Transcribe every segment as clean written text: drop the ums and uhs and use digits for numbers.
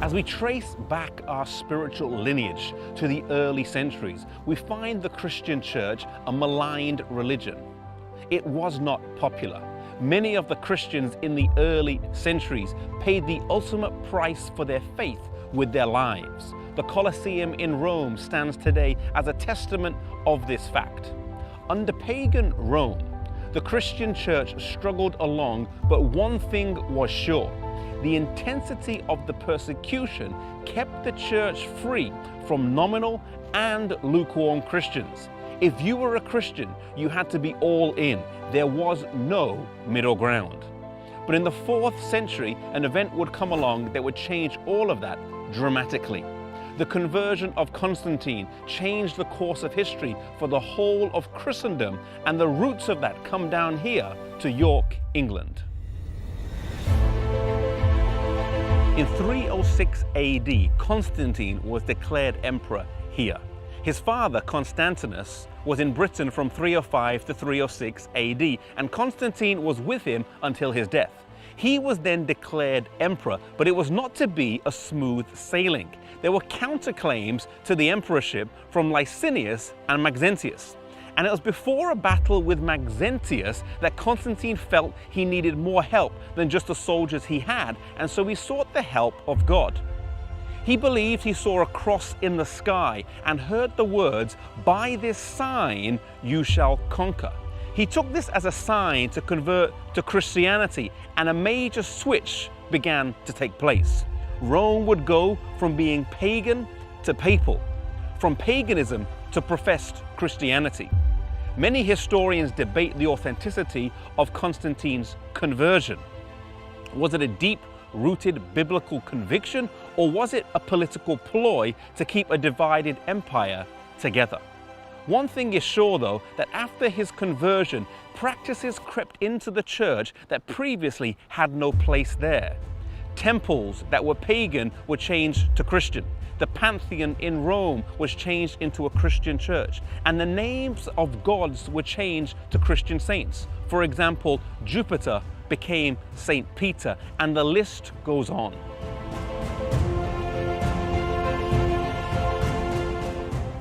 As we trace back our spiritual lineage to the early centuries, we find the Christian church a maligned religion. It was not popular. Many of the Christians in the early centuries paid the ultimate price for their faith with their lives. The Colosseum in Rome stands today as a testament of this fact. Under pagan Rome, the Christian church struggled along, but one thing was sure. The intensity of the persecution kept the church free from nominal and lukewarm Christians. If you were a Christian, you had to be all in. There was no middle ground. But in the 4th century, an event would come along that would change all of that dramatically. The conversion of Konstantin changed the course of history for the whole of Christendom, and the roots of that come down here to York, England. In 306 AD, Konstantin was declared emperor here. His father, Konstantinus, was in Britain from 305 to 306 AD, and Konstantin was with him until his death. He was then declared emperor, but it was not to be a smooth sailing. There were counterclaims to the emperorship from Licinius and Maxentius. And it was before a battle with Maxentius that Konstantin felt he needed more help than just the soldiers he had, and so he sought the help of God. He believed he saw a cross in the sky and heard the words, "By this sign you shall conquer." He took this as a sign to convert to Christianity, and a major switch began to take place. Rome would go from being pagan to papal, from paganism to professed Christianity. Many historians debate the authenticity of Constantine's conversion. Was it a deep-rooted biblical conviction, or was it a political ploy to keep a divided empire together? One thing is sure, though, that after his conversion, practices crept into the church that previously had no place there. Temples that were pagan were changed to Christian. The Pantheon in Rome was changed into a Christian church, and the names of gods were changed to Christian saints. For example, Jupiter became Saint Peter, and the list goes on.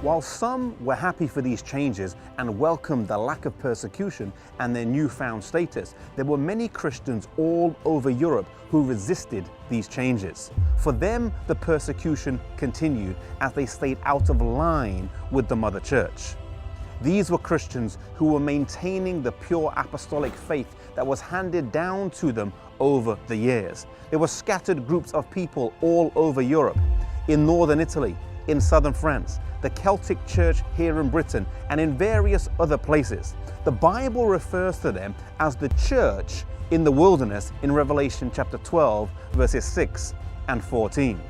While some were happy for these changes and welcomed the lack of persecution and their newfound status, there were many Christians all over Europe who resisted these changes. For them, the persecution continued as they stayed out of line with the Mother Church. These were Christians who were maintaining the pure apostolic faith that was handed down to them over the years. There were scattered groups of people all over Europe, in northern Italy, in southern France, the Celtic Church here in Britain, and in various other places. The Bible refers to them as the church in the wilderness in Revelation chapter 12, verses 6 and 14.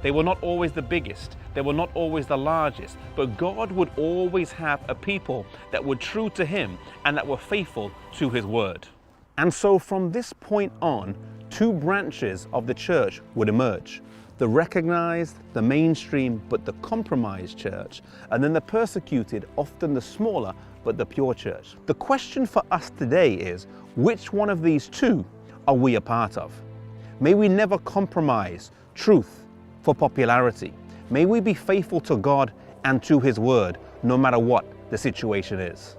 They were not always the biggest, they were not always the largest, but God would always have a people that were true to Him and that were faithful to His word. And so from this point on, 2 branches of the church would emerge. The recognized, the mainstream, but the compromised church, and then the persecuted, often the smaller, but the pure church. The question for us today is, which one of these 2 are we a part of? May we never compromise truth for popularity. May we be faithful to God and to His word, no matter what the situation is.